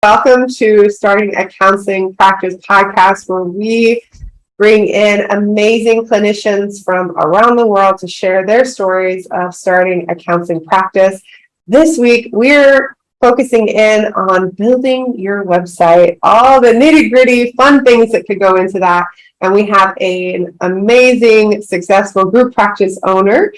Welcome to Starting a Counseling Practice podcast, where we bring in amazing clinicians from around the world to share their stories of starting a counseling practice. This week, we're focusing in on building your website, all the nitty-gritty fun things that could go into that. And we have an amazing, successful group practice owner,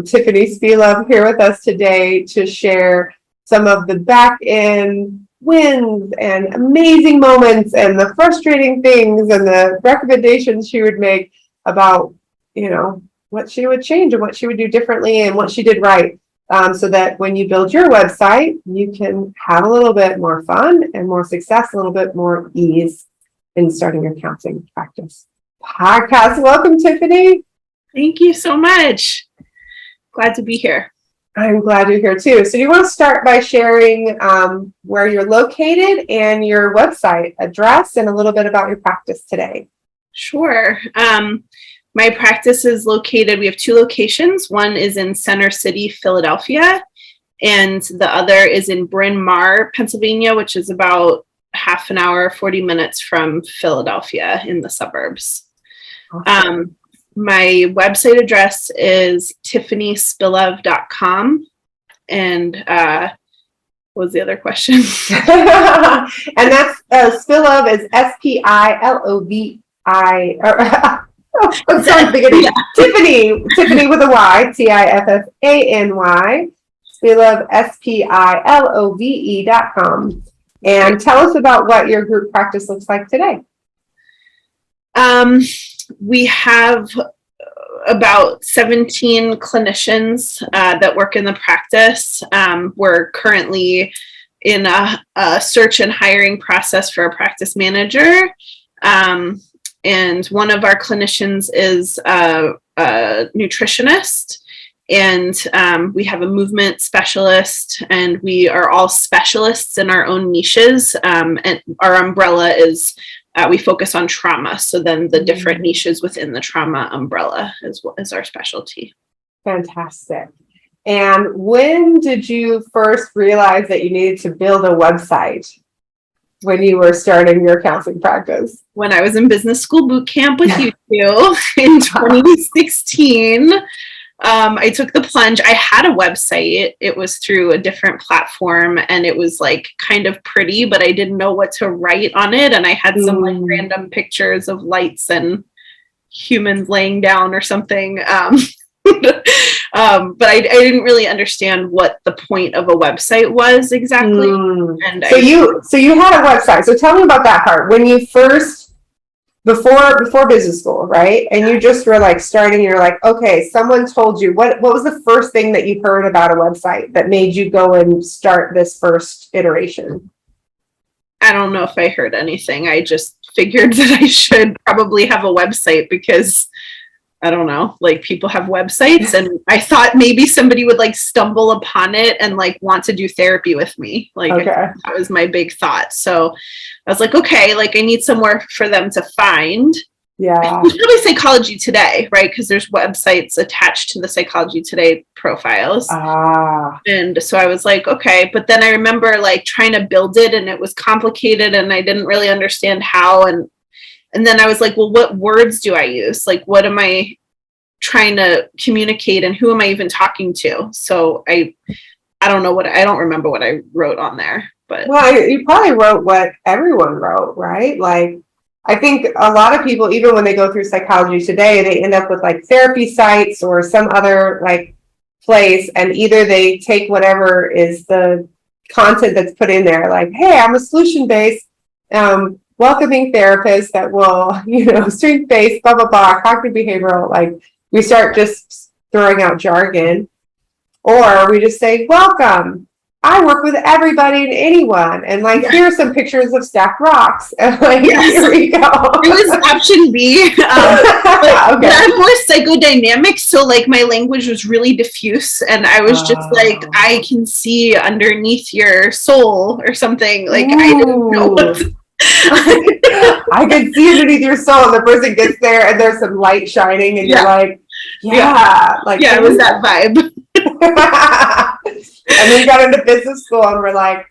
Tiffany here with us today to share some of the back-end wins and amazing moments and the frustrating things and the recommendations she would make about, what she would change and what she would do differently and what she did right. So that when you build your website, you can have a little bit more fun and more success, a little bit more ease in starting your counseling practice. Podcast. Welcome, Tiffany. Thank you so much. Glad to be here. I'm glad you're here too. So you want to start by sharing where you're located and your website address and a little bit about your practice today. Sure. My practice is located, we have two locations. One is in Center City, Philadelphia, and the other is in Bryn Mawr, Pennsylvania, which is about half an hour, 40 minutes from Philadelphia in the suburbs. Awesome. My website address is tiffanyspilov.com. And what was the other question? And that's Spilov is Spilovi. Yeah. Tiffany with a Y, Tiffany, Spilov, Spilove.com. And tell us about what your group practice looks like today. We have about 17 clinicians that work in the practice. We're currently in a search and hiring process for a practice manager. And one of our clinicians is a nutritionist, and we have a movement specialist, and we are all specialists in our own niches. And our umbrella is we focus on trauma. So then the different niches within the trauma umbrella is our specialty. Fantastic. And when did you first realize that you needed to build a website when you were starting your counseling practice? When I was in business school boot camp with you two in 2016. I took the plunge. I had a website. It was through a different platform, and it was like kind of pretty, but I didn't know what to write on it. And I had some like random pictures of lights and humans laying down or something. But I didn't really understand what the point of a website was exactly. And so you had a website. So tell me about that part. When you first, before business school, right? And you just were like starting, you're like, okay, someone told you, what was the first thing that you heard about a website that made you go and start this first iteration? I don't know if I heard anything. I just figured that I should probably have a website because I don't know, like people have websites, and I thought maybe somebody would like stumble upon it and like want to do therapy with me. Like that was my big thought. So I was like, okay, like I need somewhere for them to find. Yeah. It's probably Psychology Today, right? Because there's websites attached to the Psychology Today profiles. And so I was like, okay. But then I remember like trying to build it, and it was complicated, and I didn't really understand how. And then I was like, well, what words do I use? Like, what am I trying to communicate, and who am I even talking to? So I don't remember what I wrote on there, but. Well, you probably wrote what everyone wrote, right? Like, I think a lot of people, even when they go through Psychology Today, they end up with like therapy sites or some other like place, and either they take whatever is the content that's put in there, like, hey, I'm a solution-based, welcoming therapist that will, strength-based, blah, blah, blah, cognitive behavioral, like we start just throwing out jargon, or we just say, welcome, I work with everybody and anyone, and like, here are some pictures of stacked rocks, and like, Here we go. It was option B. But I'm more psychodynamic, so like my language was really diffuse, and I was just like, I can see underneath your soul or something, like I didn't know what I can see underneath your soul, and the person gets there and there's some light shining, and you're like, it was that vibe. And then we got into business school, and we're like,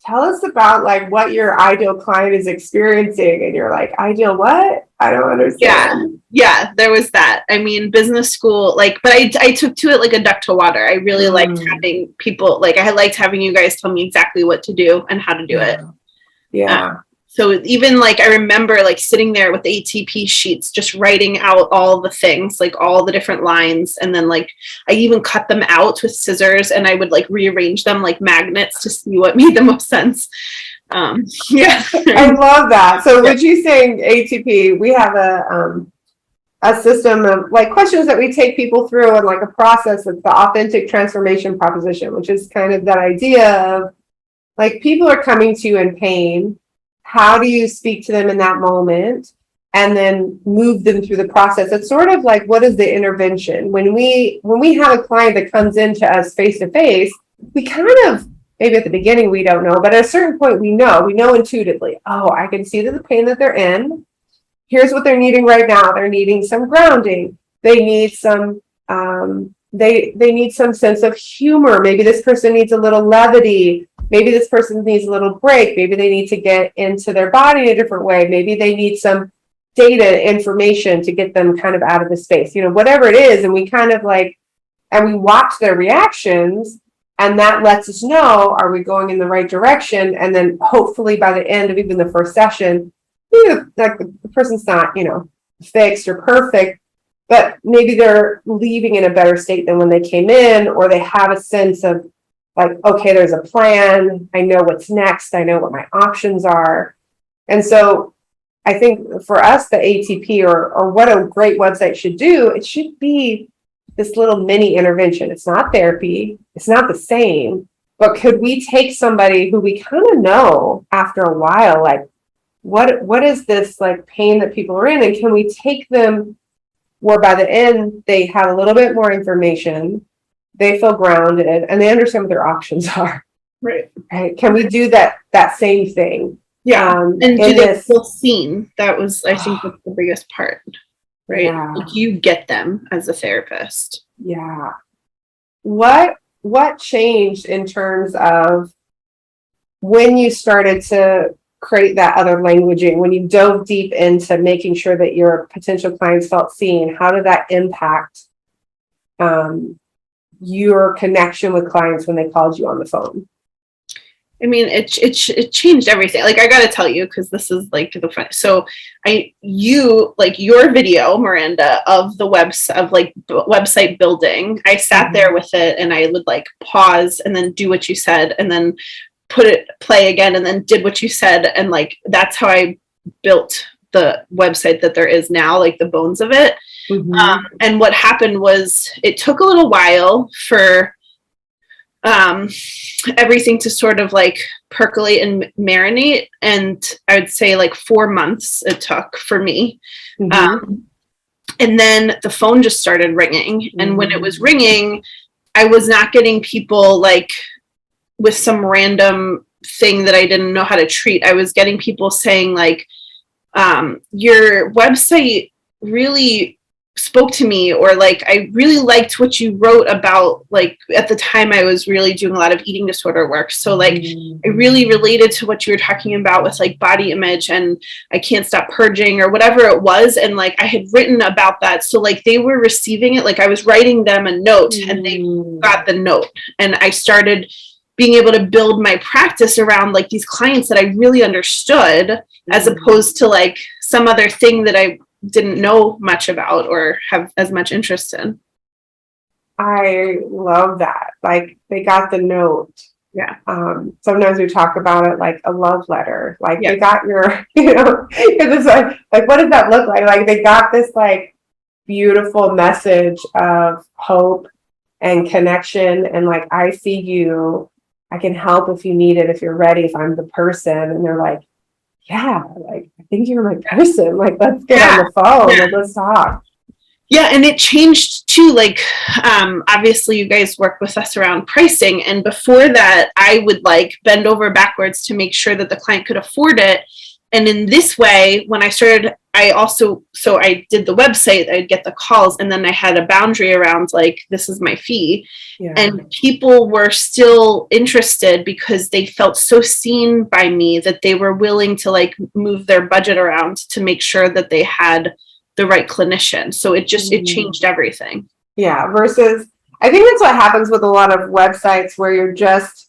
tell us about like what your ideal client is experiencing. And you're like, ideal what? I don't understand. Yeah, there was that. I mean, business school, like, but I took to it like a duck to water. I really liked having people, like, I liked having you guys tell me exactly what to do and how to do it. Yeah. So even like, I remember like sitting there with the ATP sheets, just writing out all the things, like all the different lines. And then like, I even cut them out with scissors and I would like rearrange them like magnets to see what made the most sense. Yeah. I love that. So when you saying ATP, we have a system of like questions that we take people through and like a process of the authentic transformation proposition, which is kind of that idea of like people are coming to you in pain. How do you speak to them in that moment and then move them through the process? It's sort of like, what is the intervention? When we have a client that comes into us face to face, we kind of, maybe at the beginning we don't know, but at a certain point we know intuitively, oh, I can see the pain that they're in. Here's what they're needing right now. They're needing some grounding. They need some they need some sense of humor. Maybe this person needs a little levity. Maybe this person needs a little break. Maybe they need to get into their body in a different way. Maybe they need some data information to get them kind of out of the space, whatever it is. And we kind of like, and we watch their reactions, and that lets us know, are we going in the right direction? And then hopefully by the end of even the first session, like the person's not, fixed or perfect, but maybe they're leaving in a better state than when they came in, or they have a sense of like, okay, there's a plan. I know what's next. I know what my options are. And so I think for us, the ATP or what a great website should do, it should be this little mini intervention. It's not therapy. It's not the same, but could we take somebody who we kind of know after a while, like what is this like pain that people are in? And can we take them where by the end they have a little bit more information, they feel grounded, and they understand what their options are. Right. Can we do that same thing? Yeah. And do they feel seen? That was, I think, that's the biggest part. Right. Yeah. Like you get them as a therapist. Yeah. What changed in terms of when you started to create that other languaging, when you dove deep into making sure that your potential clients felt seen? How did that impact your connection with clients when they called you on the phone? I mean, it changed everything. Like, I got to tell you, because this is like the fun. So your video, Miranda, of the website building, I sat there with it and I would like pause and then do what you said and then play again and then did what you said. And like, that's how I built the website that there is now, like the bones of it. Mm-hmm. And what happened was it took a little while for everything to sort of like percolate and marinate. And I would say like 4 months it took for me. Mm-hmm. And then the phone just started ringing. Mm-hmm. And when it was ringing, I was not getting people like with some random thing that I didn't know how to treat. I was getting people saying like, your website really spoke to me, or like I really liked what you wrote about. Like at the time I was really doing a lot of eating disorder work, so like I really related to what you were talking about with like body image and I can't stop purging or whatever it was, and like I had written about that, so like they were receiving it, like I was writing them a note and they got the note, and I started being able to build my practice around like these clients that I really understood, as opposed to like some other thing that I didn't know much about or have as much interest in. I love that. Like they got the note. Yeah. Sometimes we talk about it like a love letter. Like they got your, it's like what does that look like? Like they got this like beautiful message of hope and connection, and like I see you. I can help if you need it, if you're ready, if I'm the person. And they're like, yeah, like, I think you're my person. Like, let's get on the phone. Like, let's talk. Yeah. And it changed too. Like, obviously you guys work with us around pricing. And before that, I would like bend over backwards to make sure that the client could afford it. And in this way, when I started, I did the website, I'd get the calls, and then I had a boundary around like, this is my fee. Yeah. And people were still interested because they felt so seen by me that they were willing to like move their budget around to make sure that they had the right clinician. So it changed everything. Yeah. Versus, I think that's what happens with a lot of websites where you're just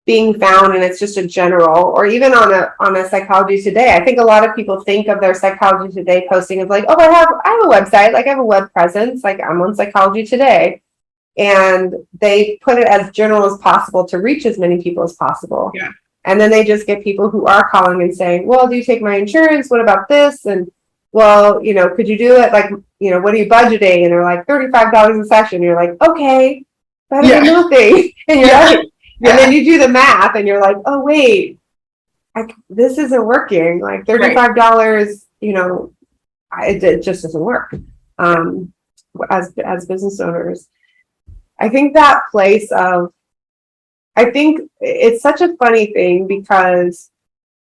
being found and it's just a general, or even on a Psychology Today. I think a lot of people think of their Psychology Today posting as like, oh, I have a website, like I have a web presence, like I'm on Psychology Today. And they put it as general as possible to reach as many people as possible. Yeah. And then they just get people who are calling and saying, well, do you take my insurance? What about this? And well, could you do it? Like, what are you budgeting? And they're like $35 a session. You're like, okay, better than nothing. And you're like, and then you do the math and you're like, oh, wait, this isn't working. Like $35, it just doesn't work. As business owners, I think that place of, I think it's such a funny thing because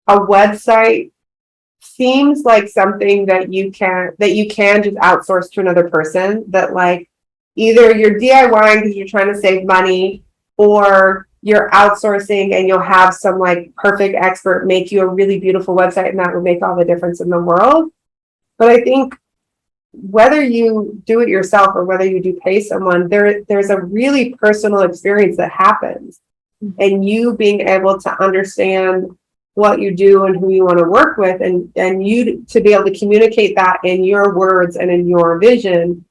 a website seems like something that you can just outsource to another person, that like either you're DIYing because you're trying to save money, or you're outsourcing and you'll have some like perfect expert make you a really beautiful website, and that would make all the difference in the world. But I think whether you do it yourself or whether you do pay someone, there's a really personal experience that happens. And you being able to understand what you do and who you want to work with, and you to be able to communicate that in your words and in your vision,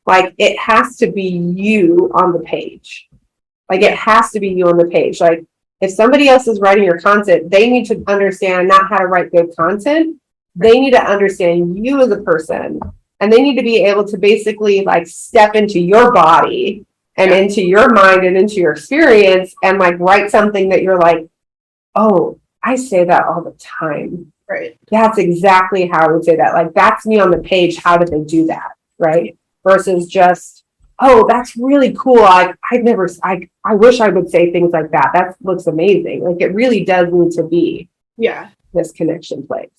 like it has to be you on the page. Like it has to be you on the page. Like if somebody else is writing your content, they need to understand not how to write good content. They need to understand you as a person, and they need to be able to basically like step into your body and into your mind and into your experience and like write something that you're like, oh, I say that all the time. Right. That's exactly how I would say that. Like that's me on the page. How did they do that? Right. Versus just, oh, that's really cool. I wish I would say things like that. That looks amazing. Like it really does need to be this connection place.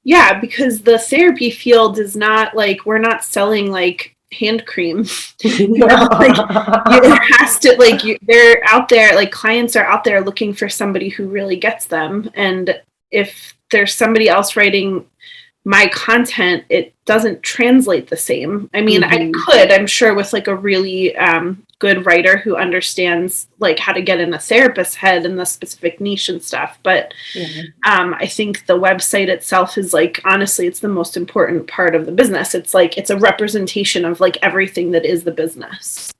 Yeah, because the therapy field is not like, we're not selling like hand cream. Like it has to, like they're out there, like clients are out there looking for somebody who really gets them. And if there's somebody else writing my content, it doesn't translate the same. I mean, I'm sure with like a really good writer who understands like how to get in a therapist's head and the specific niche and stuff. But I think the website itself is like, honestly, it's the most important part of the business. It's like, it's a representation of like everything that is the business.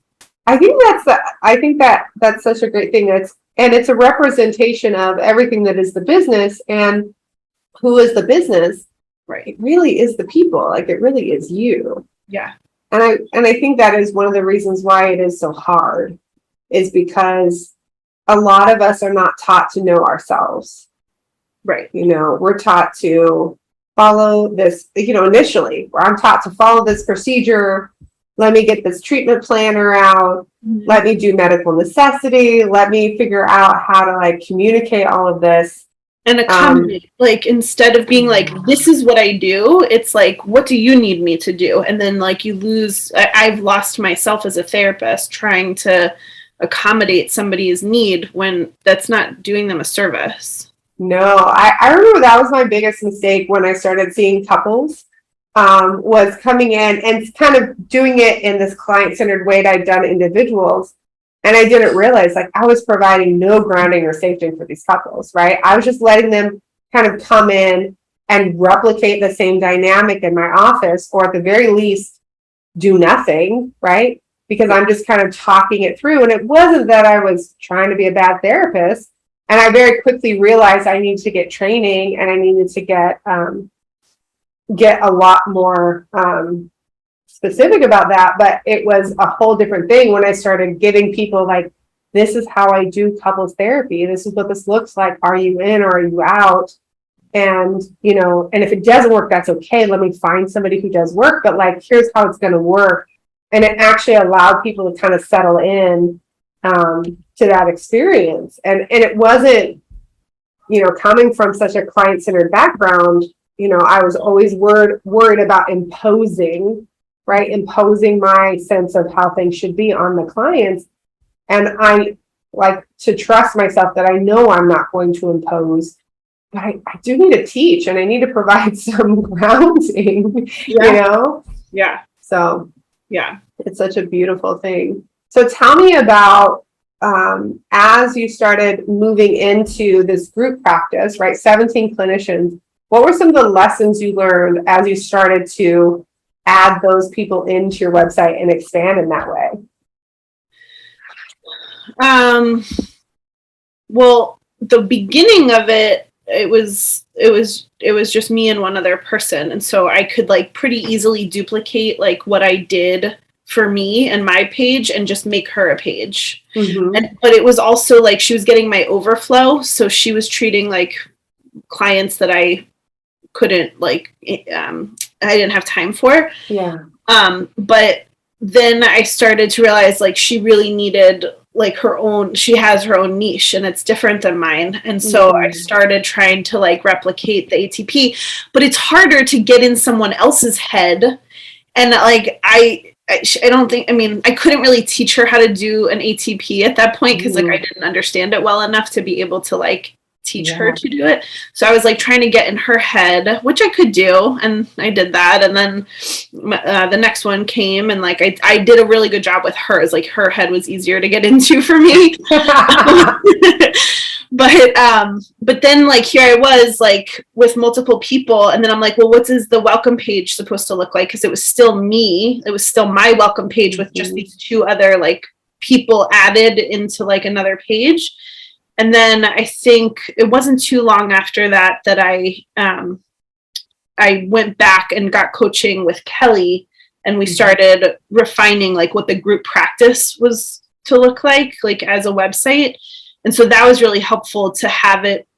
I think that's such a great thing. It's a representation of everything that is the business, and who is the business. Right. It really is the people. Like it really is you. Yeah. And I think that is one of the reasons why it is so hard, is because a lot of us are not taught to know ourselves. Right. We're taught to follow this, initially where I'm taught to follow this procedure. Let me get this treatment planner out. Let me do medical necessity. Let me figure out how to like communicate all of this. And accommodate, like instead of being like, this is what I do, it's like, what do you need me to do? And then like I've lost myself as a therapist trying to accommodate somebody's need when that's not doing them a service. No, I remember that was my biggest mistake when I started seeing couples, was coming in and kind of doing it in this client-centered way that I'd done individuals. And I didn't realize, like, I was providing no grounding or safety for these couples, right? I was just letting them kind of come in and replicate the same dynamic in my office, or at the very least, do nothing, right? Because I'm just kind of talking it through. And it wasn't that I was trying to be a bad therapist. And I very quickly realized I needed to get training, and I needed to get a lot more specific about that. But it was a whole different thing when I started giving people like, this is how I do couples therapy. This is what this looks like. Are you in or are you out? And, and if it doesn't work, that's okay. Let me find somebody who does work. But like, here's how it's going to work. And it actually allowed people to kind of settle in to that experience. And it wasn't, coming from such a client-centered background, I was always worried about imposing my sense of how things should be on the clients. And I like to trust myself that I know I'm not going to impose, but I do need to teach, and I need to provide some grounding, Yeah. So yeah, it's such a beautiful thing. So tell me about, as you started moving into this group practice, right? 17 clinicians. What were some of the lessons you learned as you started to add those people into your website and expand in that way? Well, the beginning of it was just me and one other person, and so I could like pretty easily duplicate like what I did for me and my page and just make her a page. But it was also like she was getting my overflow, so she was treating like clients that I couldn't like I didn't have time for. But then I started to realize like she really needed like she has her own niche, and it's different than mine. And so I started trying to like replicate the ATP, but it's harder to get in someone else's head. And like, I don't think, I couldn't really teach her how to do an ATP at that point, because like I didn't understand it well enough to be able to like teach her to do it. So I was like trying to get in her head, which I could do, and I did that. And then the next one came, and like I did a really good job with hers. Like her head was easier to get into for me. But then like here I was like with multiple people, and then I'm like, well, what is the welcome page supposed to look like? Because it was still me. It was still my welcome page with just these two other like people added into like another page. And then I think it wasn't too long after that I went back and got coaching with Kelly, and we started refining like what the group practice was to look like as a website. And so that was really helpful to have it,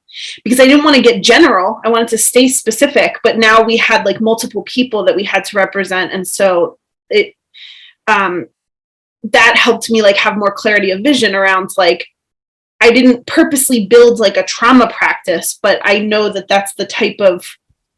because I didn't want to get general. I wanted to stay specific, but now we had like multiple people that we had to represent. And so it, that helped me like have more clarity of vision around like, I didn't purposely build like a trauma practice, but I know that that's the type of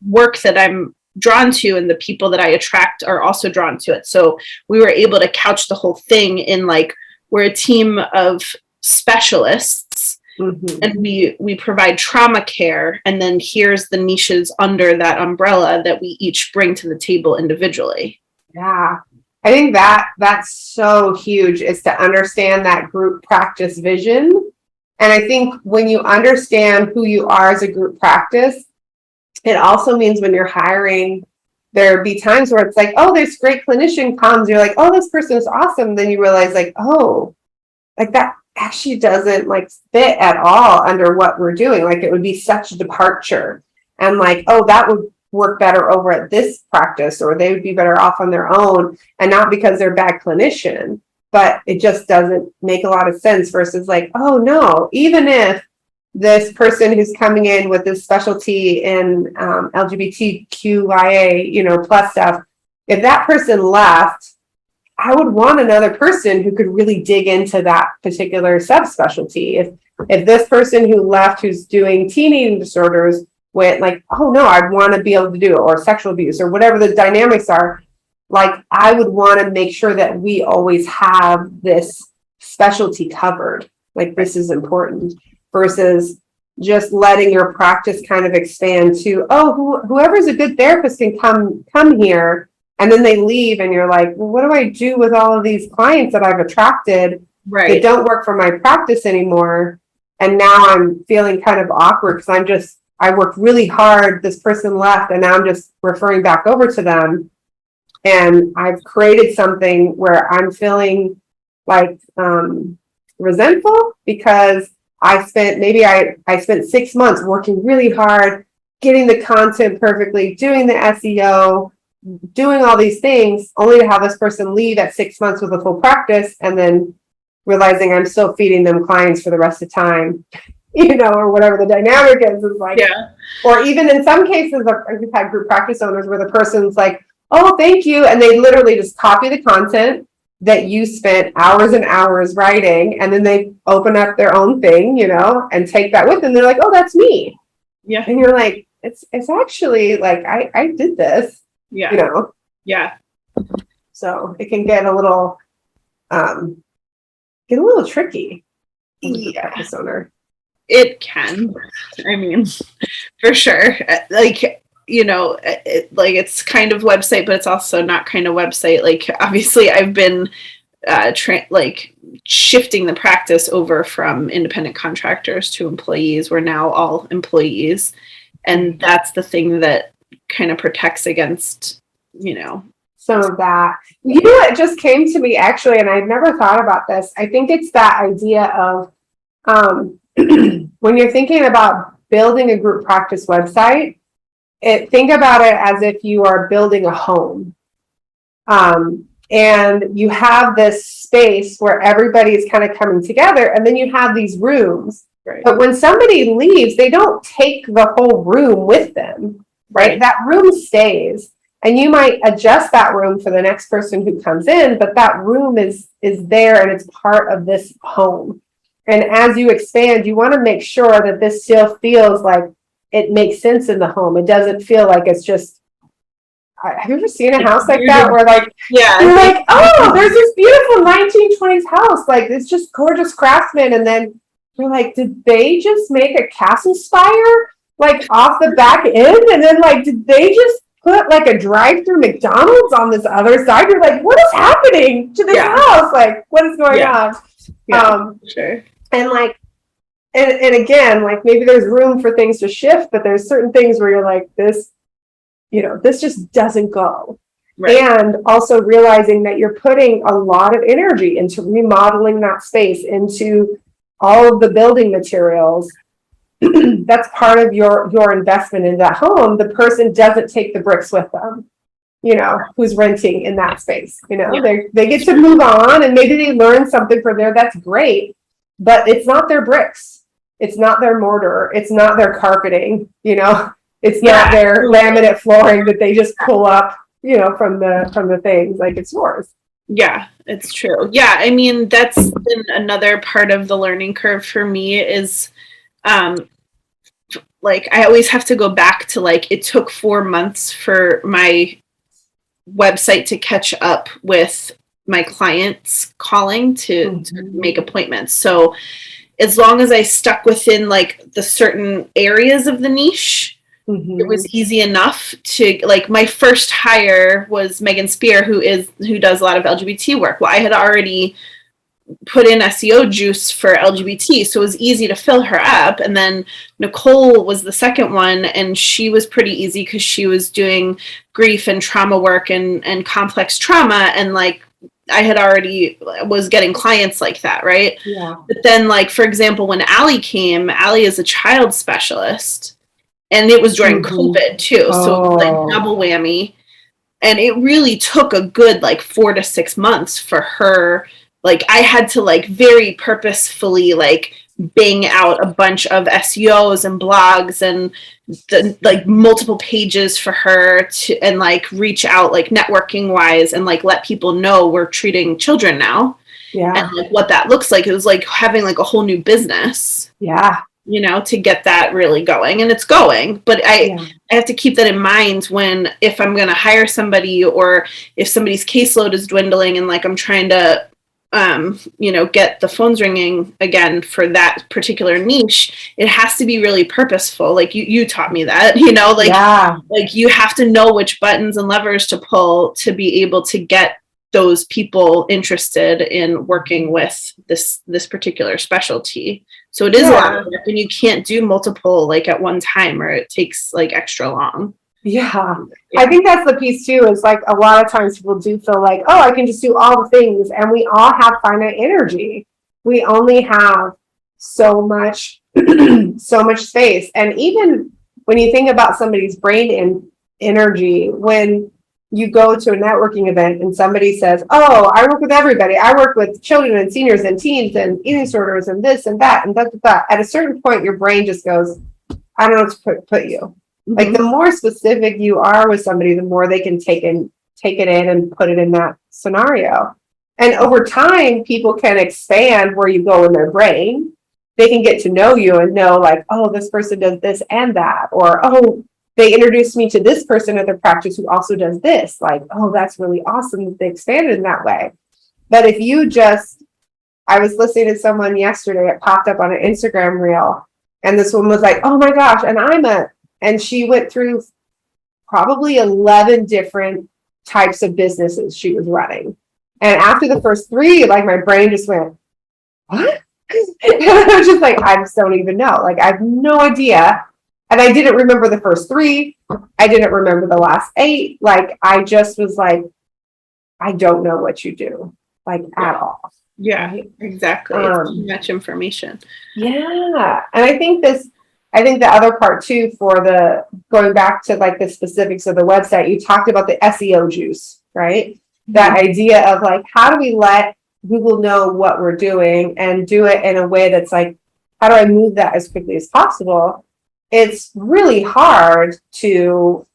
work that I'm drawn to, and the people that I attract are also drawn to it. So we were able to couch the whole thing in like, we're a team of specialists, and we provide trauma care, and then here's the niches under that umbrella that we each bring to the table individually. Yeah. I think that's so huge, is to understand that group practice vision. And I think when you understand who you are as a group practice, it also means when you're hiring, there'll be times where it's like, oh, this great clinician comes, you're like, oh, this person is awesome. Then you realize like, oh, like that actually doesn't like fit at all under what we're doing. Like it would be such a departure. And like, oh, that would work better over at this practice, or they would be better off on their own, and not because they're a bad clinician, but it just doesn't make a lot of sense. Versus like, oh no, even if this person who's coming in with this specialty in LGBTQIA, plus stuff, if that person left, I would want another person who could really dig into that particular subspecialty. If this person who left, who's doing teen eating disorders, went like, oh no, I'd want to be able to do it, or sexual abuse, or whatever the dynamics are, like I would want to make sure that we always have this specialty covered. Like this is important, versus just letting your practice kind of expand to, oh, whoever's a good therapist can come here, and then they leave, and you're like, well, what do I do with all of these clients that I've attracted? Right. They don't work for my practice anymore, and now I'm feeling kind of awkward because I worked really hard, this person left, and now I'm just referring back over to them. And I've created something where I'm feeling like resentful, because I spent 6 months working really hard, getting the content perfectly, doing the SEO, doing all these things, only to have this person leave at 6 months with a full practice, and then realizing I'm still feeding them clients for the rest of the time. Or whatever the dynamic is like, yeah. Or even in some cases, we've had group practice owners where the person's like, oh, thank you. And they literally just copy the content, that you spent hours and hours writing, and then they open up their own thing, and take that with them. They're like, oh, that's me. Yeah. And you're like, it's actually like, I did this, Yeah. Yeah. So it can get a little tricky. Yeah. Practice owner. It can. I mean, for sure. Like, it's kind of website, but it's also not kind of website. Like, obviously, I've been shifting the practice over from independent contractors to employees. We're now all employees, and that's the thing that kind of protects against, some of that. What just came to me actually, and I'd never thought about this. I think it's that idea of when you're thinking about building a group practice website, think about it as if you are building a home. And you have this space where everybody is kind of coming together, and then you have these rooms. Right. But when somebody leaves, they don't take the whole room with them, right? That room stays. And you might adjust that room for the next person who comes in, but that room is there, and it's part of this home. And as you expand, you want to make sure that this still feels like it makes sense in the home. It doesn't feel like it's just, have you ever seen a house like that where you're like, oh, there's this beautiful 1920s house, like it's just gorgeous craftsman, and then you're like, did they just make a castle spire like off the back end, and then did they just put like a drive-through McDonald's on this other side? You're like, what is happening to this house? Like, what is going on? Sure. And and again, maybe there's room for things to shift, but there's certain things where you're like, this just doesn't go. Right. And also realizing that you're putting a lot of energy into remodeling that space, into all of the building materials. That's part of your investment in that home. The person doesn't take the bricks with them, who's renting in that space. They get to move on, and maybe they learn something from there. That's great, but it's not their bricks. It's not their mortar. It's not their carpeting. It's not their laminate flooring that they just pull up, from the things. Like, it's yours. Yeah, it's true. Yeah, I mean, that's been another part of the learning curve for me is, I always have to go back to it took 4 months for my website to catch up with my clients calling to make appointments. So as long as I stuck within the certain areas of the niche, it was easy enough to my first hire was Megan Spear, who does a lot of LGBT work. Well, I had already put in SEO juice for LGBT, so it was easy to fill her up. And then Nicole was the second one, and she was pretty easy because she was doing grief and trauma work and complex trauma, and I had already was getting clients like that, right? Yeah. But then for example, when Allie came, Allie is a child specialist. And it was during COVID too. So double whammy. And it really took a good 4 to 6 months for her. I had to very purposefully bang out a bunch of SEOs and blogs and multiple pages for her to, and reach out networking wise, and let people know we're treating children now. Yeah. And what that looks like. It was having a whole new business. Yeah. To get that really going, and it's going, but I have to keep that in mind if I'm going to hire somebody, or if somebody's caseload is dwindling and I'm trying to, get the phones ringing again for that particular niche, it has to be really purposeful. You taught me that, you have to know which buttons and levers to pull to be able to get those people interested in working with this particular specialty. So it is a lot of work, and you can't do multiple at one time, or it takes extra long. Yeah. I think that's the piece too, is a lot of times people do feel oh, I can just do all the things, and we all have finite energy. We only have so much so much space. And even when you think about somebody's brain and energy, when you go to a networking event and somebody says, oh, I work with everybody. I work with children and seniors and teens and eating disorders and this and that and that. At a certain point, your brain just goes, I don't know what to put you. The more specific you are with somebody, the more they can take it in and put it in that scenario. And over time, people can expand where you go in their brain. They can get to know you and know like, oh, this person does this and that, or, oh, they introduced me to this person at their practice who also does this. Like, oh, that's really awesome that they expanded in that way. But if you just, I was listening to someone yesterday, it popped up on an Instagram reel, and this one was like, oh my gosh, and she went through probably 11 different types of businesses she was running. And after the first 3, like my brain just went, what? And I was just like, I just don't even know. Like, I have no idea. And I didn't remember the first 3. I didn't remember the last 8. Like, I just was like, I don't know what you do, like, at all. Yeah, right? Exactly. It's too much information. Yeah. And I think the other part too, for the going back to like the specifics of the website, you talked about the SEO juice, right? That idea of like, how do we let Google know what we're doing and do it in a way that's like, how do I move that as quickly as possible? It's really hard to,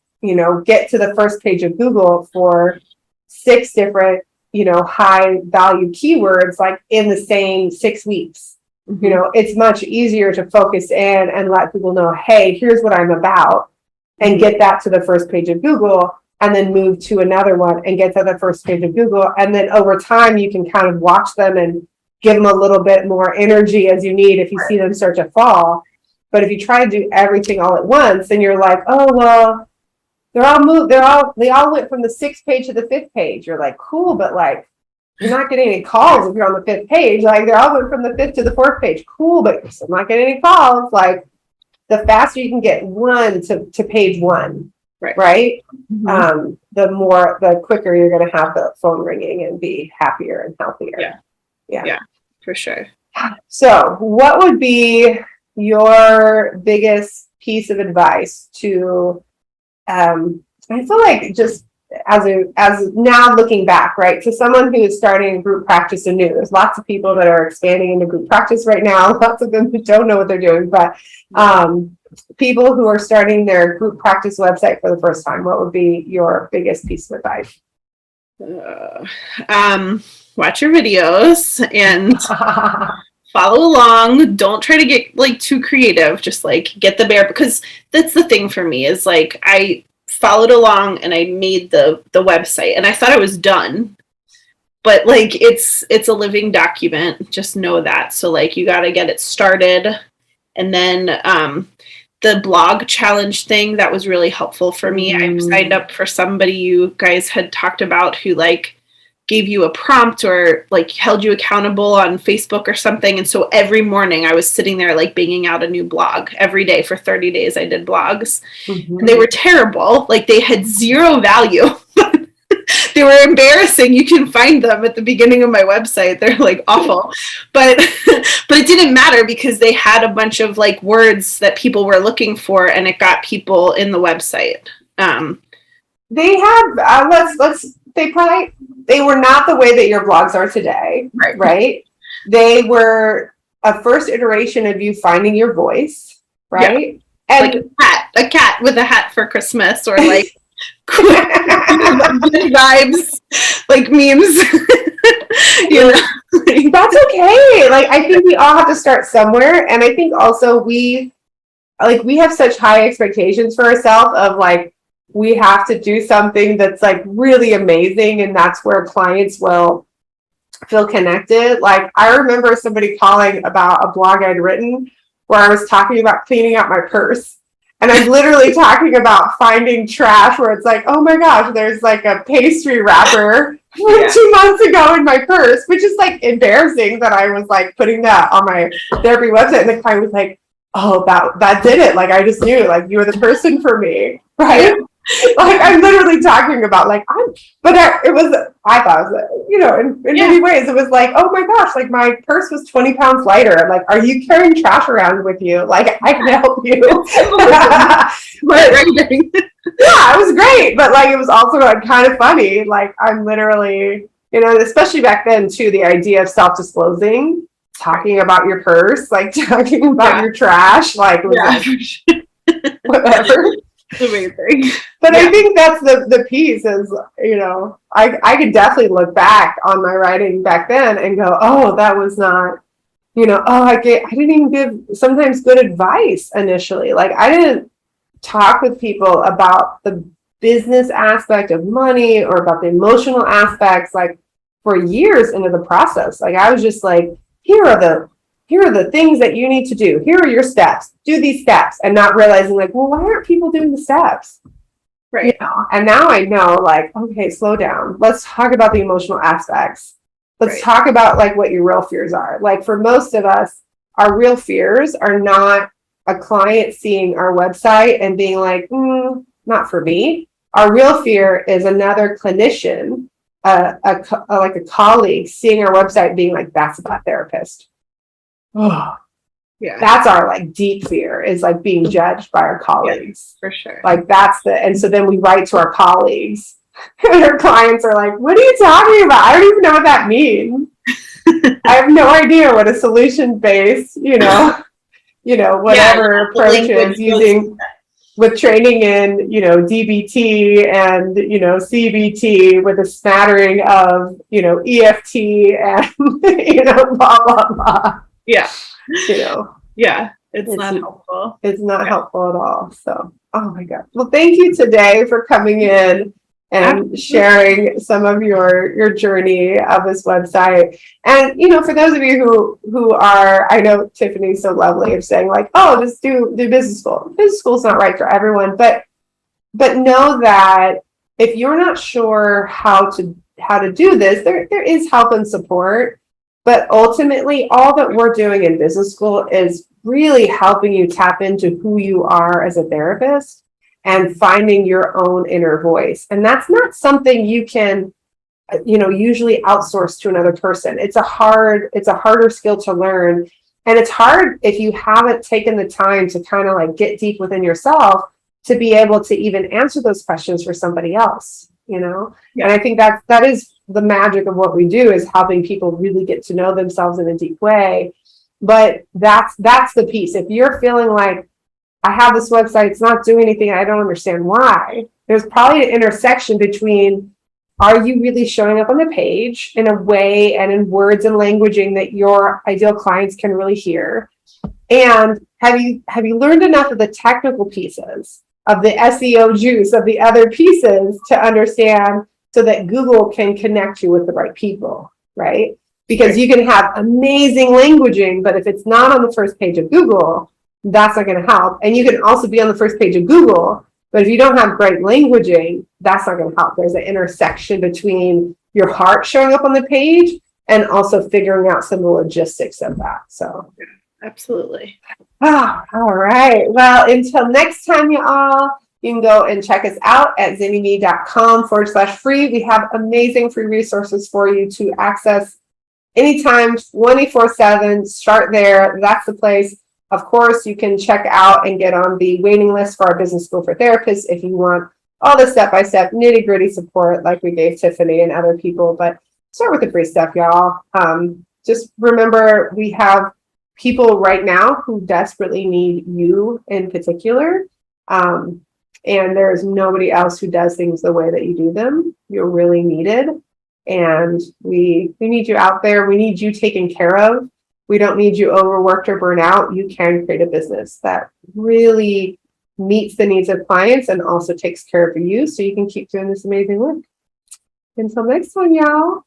get to the first page of Google for 6 different, high value keywords, like in the same 6 weeks. It's much easier to focus in and let people know, hey, here's what I'm about, and get that to the first page of Google, and then move to another one and get to the first page of Google. And then over time, you can kind of watch them and give them a little bit more energy as you need if you see them start to fall. But if you try to do everything all at once, then you're like, oh, well, they all went from the 6th page to the 5th page. You're like, cool, but like, you're not getting any calls if you're on the 5th page. Like, they're all going from the 5th to the 4th page. Cool, but I'm not getting any calls. Like, the faster you can get one to page 1, right? The quicker you're going to have the phone ringing and be happier and healthier. Yeah, for sure. So, what would be your biggest piece of advice to? I feel like just as now looking back, right, to someone who is starting group practice anew, there's lots of people that are expanding into group practice right now, lots of them who don't know what they're doing, but people who are starting their group practice website for the first time, what would be your biggest piece of advice? Watch your videos and follow along. Don't try to get like too creative. Just like get the bare, because that's the thing for me is like I followed along and I made the website and I thought I was done, but like it's a living document. Just know that. So like you got to get it started, and then the blog challenge thing, that was really helpful for me. I signed up for somebody you guys had talked about who like gave you a prompt or like held you accountable on Facebook or something. And so every morning I was sitting there like banging out a new blog every day for 30 days. I did blogs and they were terrible. Like they had 0 value. They were embarrassing. You can find them at the beginning of my website. They're like awful, but it didn't matter because they had a bunch of like words that people were looking for, and it got people in the website. They have they were not the way that your blogs are today, right? They were a first iteration of you finding your voice, right? Yeah. And like a cat with a hat for Christmas, or like good vibes, like memes. That's okay. Like I think we all have to start somewhere, and I think also we have such high expectations for ourselves of like, we have to do something that's like really amazing, and that's where clients will feel connected. Like I remember somebody calling about a blog I'd written where I was talking about cleaning out my purse, and I'm literally talking about finding trash where it's like, oh my gosh, there's like a pastry wrapper from 2 months ago in my purse, which is like embarrassing that I was like putting that on my therapy website, and the client was like, oh, that did it. Like I just knew, like you were the person for me, right? Like I'm literally talking about like I thought it was in many ways it was like, oh my gosh, like my purse was 20 pounds lighter. I'm like, are you carrying trash around with you? Like I can help you. Yeah, it was great, but like it was also like kind of funny. Like I'm literally, especially back then too, the idea of self-disclosing, talking about your purse, like talking about your trash, like was like, whatever. Amazing. But Yeah. I think that's the piece is, I could definitely look back on my writing back then and go, oh, that was not, I didn't even give sometimes good advice initially. Like I didn't talk with people about the business aspect of money or about the emotional aspects, like for years into the process. Like I was just like, here are the things that you need to do. Here are your steps. Do these steps, and not realizing like, well, why aren't people doing the steps? Right. And now I know, like, okay, slow down. Let's talk about the emotional aspects. Let's talk about like what your real fears are. Like for most of us, our real fears are not a client seeing our website and being like, not for me. Our real fear is another clinician, like a colleague seeing our website being like, that's a bad therapist. Oh, yeah. That's our like deep fear, is like being judged by our colleagues. For sure. Like and so then we write to our colleagues and our clients are like, what are you talking about? I don't even know what that means. I have no idea what a solution-based, whatever approach is using with training in, DBT and, CBT with a smattering of, EFT and, blah, blah, blah. Yeah. Yeah. It's not helpful. It's not helpful at all. So, oh my God. Well, thank you today for coming in and sharing some of your journey of this website. And, for those of you who are, I know Tiffany's so lovely of saying like, oh, just do business school. Business school's not right for everyone, but know that if you're not sure how to do this, there is help and support. But ultimately, all that we're doing in business school is really helping you tap into who you are as a therapist and finding your own inner voice. And that's not something you can, usually outsource to another person. It's a harder skill to learn. And it's hard if you haven't taken the time to kind of like get deep within yourself to be able to even answer those questions for somebody else, Yeah. And I think that is the magic of what we do, is helping people really get to know themselves in a deep way. But that's the piece. If you're feeling like, I have this website, it's not doing anything, I don't understand why, there's probably an intersection between, are you really showing up on the page in a way and in words and languaging that your ideal clients can really hear? And have you learned enough of the technical pieces of the SEO juice of the other pieces to understand, so that Google can connect you with the right people, right? Because you can have amazing languaging, but if it's not on the first page of Google, that's not going to help. And you can also be on the first page of Google, but if you don't have great languaging, that's not going to help. There's an intersection between your heart showing up on the page and also figuring out some of the logistics of that. So, absolutely. Oh, all right. Well, until next time, y'all, you can go and check us out at zynnyme.com/free. We have amazing free resources for you to access anytime, 24/7. Start there. That's the place. Of course, you can check out and get on the waiting list for our business school for therapists if you want all the step-by-step nitty-gritty support like we gave Tiffany and other people. But start with the free stuff, y'all. Just remember, we have people right now who desperately need you in particular. And there's nobody else who does things the way that you do them. You're really needed. And we need you out there. We need you taken care of. We don't need you overworked or burnt out. You can create a business that really meets the needs of clients and also takes care of you, so you can keep doing this amazing work. Until next time, y'all.